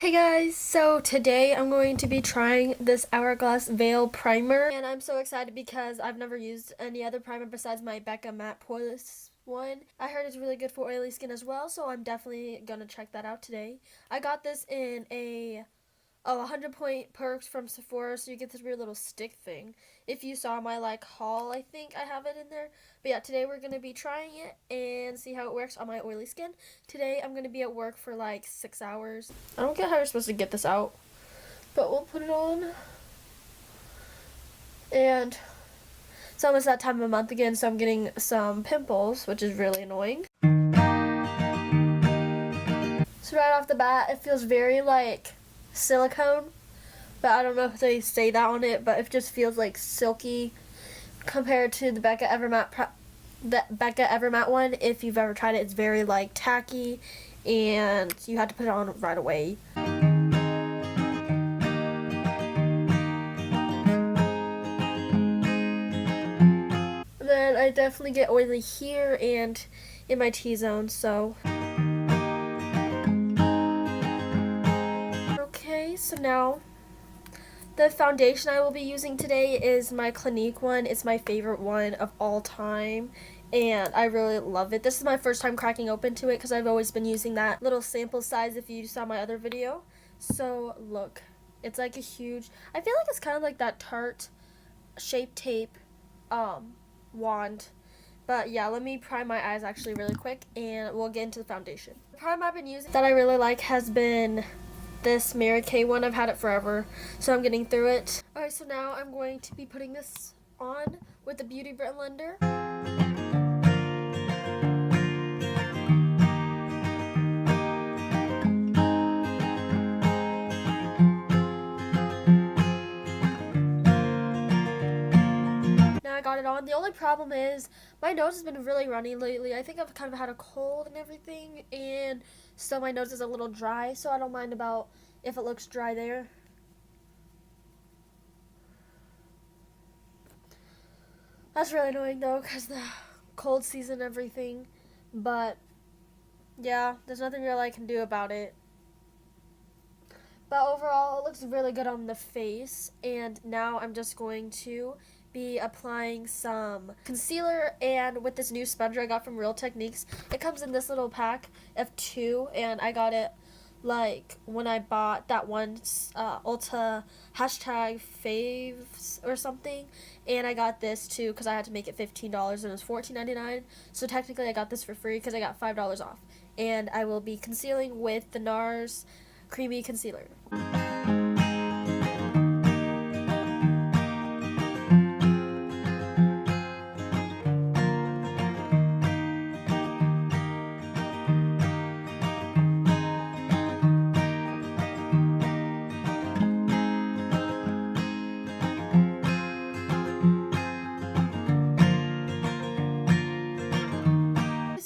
Hey guys, so today I'm going to be trying this Hourglass Veil Primer, and I'm so excited because I've never used any other primer besides my Becca Matte Poreless one. I heard it's really good for oily skin as well, so I'm definitely gonna check that out today. I got this in a 100-point perks from Sephora, so you get this weird little stick thing. If you saw my haul, I think I have it in there. But yeah, today we're gonna be trying it and see how it works on my oily skin. Today I'm gonna be at work for 6 hours. I don't get how you're supposed to get this out, but we'll put it on. And it's almost that time of the month again, so I'm getting some pimples, which is really annoying. So right off the bat, it feels very silicone, but I don't know if they say that on it, but it just feels like silky compared to the Becca Evermatte one. If you've ever tried it, it's very tacky, and you have to put it on right away. And then I definitely get oily here and in my T-zone, so. Okay, so now the foundation I will be using today is my Clinique one. It's my favorite one of all time, and I really love it. This is my first time cracking open to it because I've always been using that little sample size if you saw my other video. So look, it's like a huge, I feel like it's kind of like that Tarte Shape Tape wand. But yeah, let me prime my eyes actually really quick and we'll get into the foundation. The primer I've been using that I really like has been this Mary Kay one. I've had it forever, so I'm getting through it. Alright, so now I'm going to be putting this on with the Beauty Blender. Now I got it on. The only problem is my nose has been really runny lately. I think I've kind of had a cold and everything, and so my nose is a little dry, so I don't mind about if it looks dry there. That's really annoying though, because the cold season and everything. But yeah, there's nothing really I can do about it. But overall, it looks really good on the face. And now I'm just going to be applying some concealer, and with this new sponge I got from Real Techniques. It comes in this little pack of 2, and I got it when I bought that one Ulta #faves or something, and I got this too because I had to make it $15 and it was $14.99. So technically I got this for free because I got $5 off. And I will be concealing with the NARS Creamy Concealer.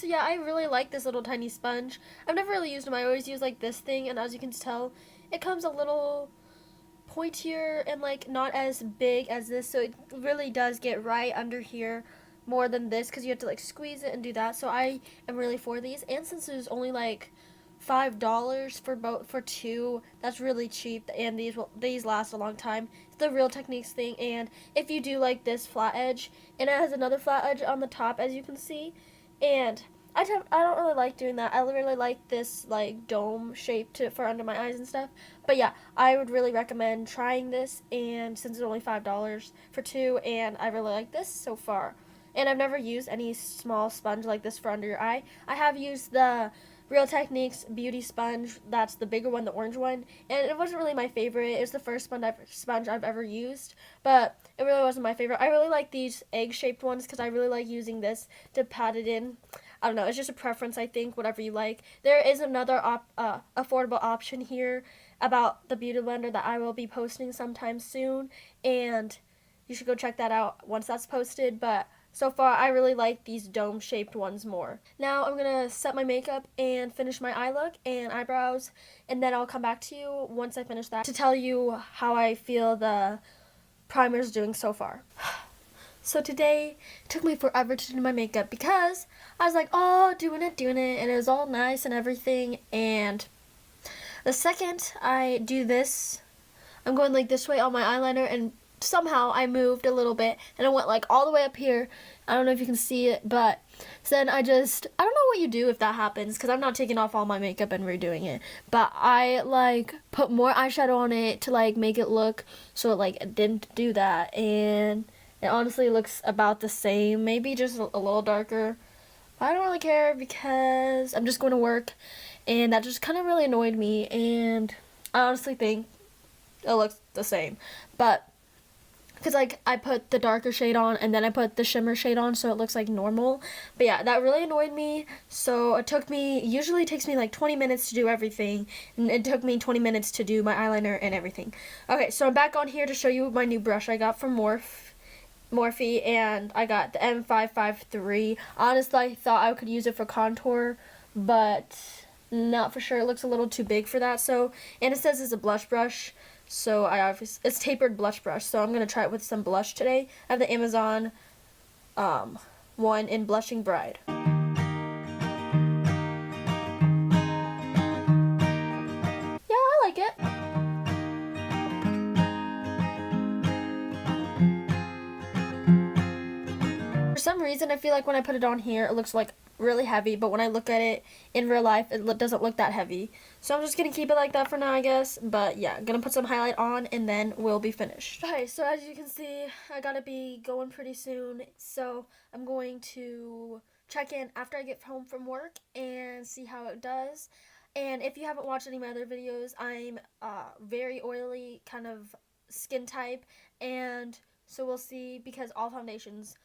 Yeah, I really like this little tiny sponge. I've never really used them. I always use this thing, and as you can tell, it comes a little pointier and not as big as this, so it really does get right under here more than this because you have to squeeze it and do that. So I am really for these, and since there's only $5 for 2, that's really cheap, and these last a long time. It's the Real Techniques thing, and if you do like this flat edge, and it has another flat edge on the top, as you can see, and I don't really like doing that. I really like this dome shape for under my eyes and stuff. But yeah, I would really recommend trying this, and since it's only $5 for 2, and I really like this so far. And I've never used any small sponge like this for under your eye. I have used the Real Techniques beauty sponge. That's the bigger one, the orange one, and it wasn't really my favorite. It was the first sponge I've ever used, but it really wasn't my favorite. I really like these egg-shaped ones because I really like using this to pat it in. I don't know, it's just a preference, I think, whatever you like. There is another affordable option here about the Beauty Blender that I will be posting sometime soon, and you should go check that out once that's posted, but so far I really like these dome-shaped ones more. Now I'm going to set my makeup and finish my eye look and eyebrows, and then I'll come back to you once I finish that to tell you how I feel the primer's doing so far. So today, it took me forever to do my makeup because I was like, oh, doing it, and it was all nice and everything, and The second I do this, I'm going like this way on my eyeliner, and somehow I moved a little bit and I went like all the way up here. I don't know if you can see it, but then I don't know what you do if that happens, because I'm not taking off all my makeup and redoing it, but I like put more eyeshadow on it to like make it look so it didn't do that, and it honestly looks about the same, maybe just a little darker. I don't really care because I'm just going to work, and that just kind of really annoyed me, and I honestly think it looks the same. But because like I put the darker shade on and then I put the shimmer shade on, so it looks like normal. But yeah, that really annoyed me. So usually it takes me like 20 minutes to do everything, and it took me 20 minutes to do my eyeliner and everything. Okay, so I'm back on here to show you my new brush I got from Morphe, and I got the M553. Honestly, I thought I could use it for contour, but not for sure. It looks a little too big for that. So, and it says it's a blush brush, so it's tapered blush brush. So I'm gonna try it with some blush today. I have the Amazon one in Blushing Bride. Yeah, I like it. For some reason, I feel like when I put it on here, it looks like really heavy, but when I look at it in real life, it doesn't look that heavy. So I'm just gonna keep it like that for now, I guess. But yeah, gonna put some highlight on and then we'll be finished. Okay, so as you can see, I gotta be going pretty soon, so I'm going to check in after I get home from work and see how it does. And if you haven't watched any of my other videos, I'm very oily kind of skin type, and so we'll see, because all foundations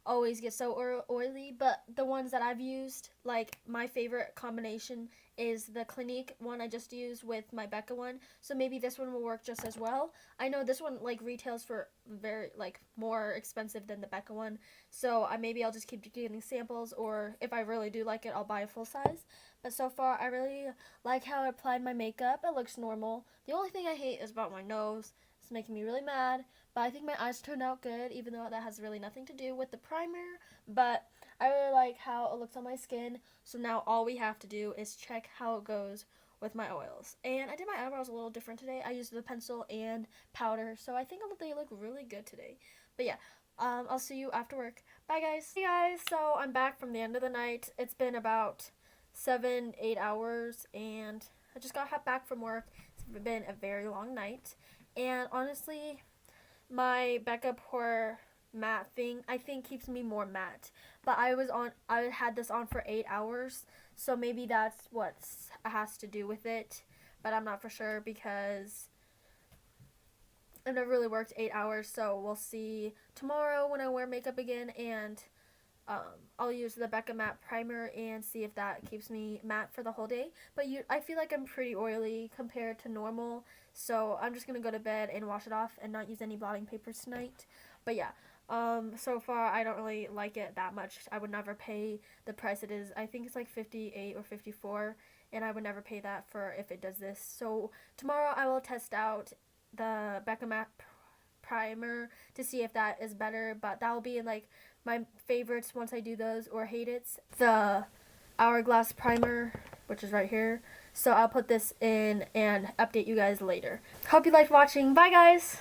always get so oily, but the ones that I've used, like my favorite combination is the Clinique one I just used with my Becca one, so maybe this one will work just as well. I know this one like retails for very more expensive than the Becca one, so maybe I'll just keep getting samples, or if I really do like it, I'll buy a full size. But so far, I really like how I applied my makeup. It looks normal. The only thing I hate is about my nose. It's making me really mad, but I think my eyes turned out good, even though that has really nothing to do with the primer. But I really like how it looks on my skin, so now all we have to do is check how it goes with my oils. And I did my eyebrows a little different today. I used the pencil and powder, so I think they look really good today. But yeah, I'll see you after work. Bye guys. Hey guys, so I'm back from the end of the night. It's been about 7-8 hours, and I just got back from work. It's been a very long night. And honestly, my Becca Pore matte thing, I think, keeps me more matte. But I had this on for 8 hours, so maybe that's what has to do with it. But I'm not for sure, because I've never really worked 8 hours, so we'll see tomorrow when I wear makeup again, and I'll use the Becca Matte Primer and see if that keeps me matte for the whole day. But I feel like I'm pretty oily compared to normal, so I'm just going to go to bed and wash it off and not use any blotting papers tonight. But yeah, so far I don't really like it that much. I would never pay the price it is. I think it's like $58 or $54, and I would never pay that for if it does this. So tomorrow I will test out the Becca Matte Primer to see if that is better, but that will be in like my favorites once I do those, or hate it. The Hourglass Primer, which is right here. So I'll put this in and update you guys later. Hope you liked watching. Bye guys!